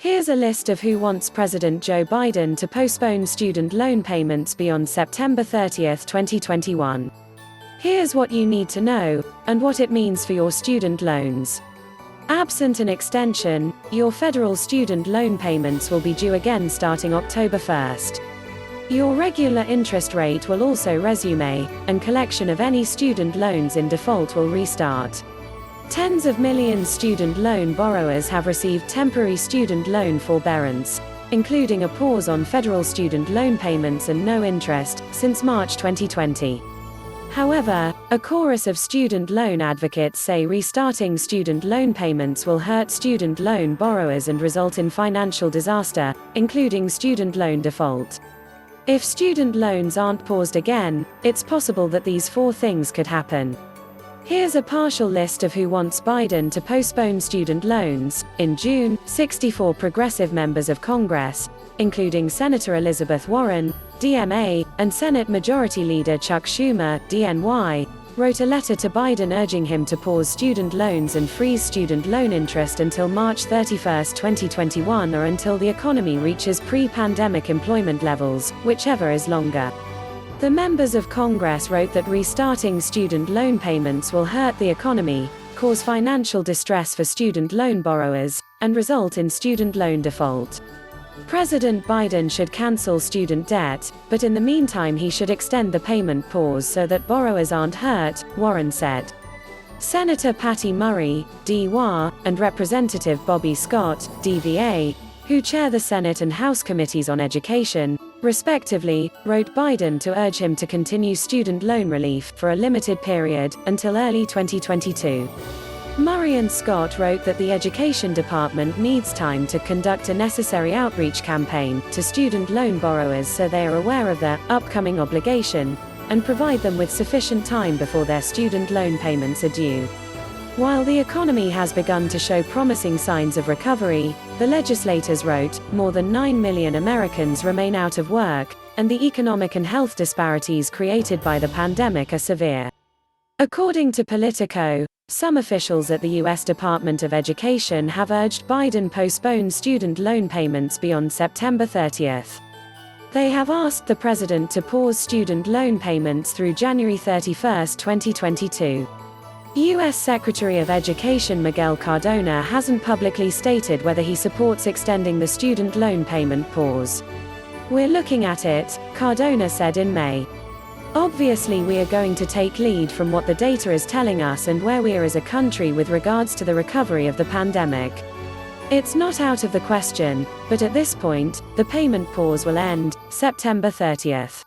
Here's a list of who wants President Joe Biden to postpone student loan payments beyond September 30, 2021. Here's what you need to know, and what it means for your student loans. Absent an extension, your federal student loan payments will be due again starting October 1st. Your regular interest rate will also resume, and collection of any student loans in default will restart. Tens of millions student loan borrowers have received temporary student loan forbearance, including a pause on federal student loan payments and no interest, since March 2020. However, a chorus of student loan advocates say restarting student loan payments will hurt student loan borrowers and result in financial disaster, including student loan default. If student loans aren't paused again, it's possible that these four things could happen. Here's a partial list of who wants Biden to postpone student loans. In June, 64 progressive members of Congress, including Senator Elizabeth Warren, DMA, and Senate Majority Leader Chuck Schumer, DNY, wrote a letter to Biden urging him to pause student loans and freeze student loan interest until March 31, 2021 or until the economy reaches pre-pandemic employment levels, whichever is longer. The members of Congress wrote that restarting student loan payments will hurt the economy, cause financial distress for student loan borrowers, and result in student loan default. President Biden should cancel student debt, but in the meantime he should extend the payment pause so that borrowers aren't hurt, Warren said. Senator Pattty Murray, DWA, and Representative Bobby Scott, DVA, who chair the Senate and House Committees on Education, respectively, wrote Biden to urge him to continue student loan relief for a limited period, until early 2022. Murray and Scott wrote that the Education Department needs time to conduct a necessary outreach campaign to student loan borrowers so they are aware of their upcoming obligation, and provide them with sufficient time before their student loan payments are due. While the economy has begun to show promising signs of recovery, the legislators wrote, more than 9 million Americans remain out of work, and the economic and health disparities created by the pandemic are severe. According to Politico, some officials at the U.S. Department of Education have urged Biden postpone student loan payments beyond September 30th. They have asked the president to pause student loan payments through January 31, 2022. U.S. Secretary of Education Miguel Cardona hasn't publicly stated whether he supports extending the student loan payment pause. "We're looking at it," Cardona said in May. "Obviously we are going to take lead from what the data is telling us and where we are as a country with regards to the recovery of the pandemic. It's not out of the question, but at this point, the payment pause will end September 30th.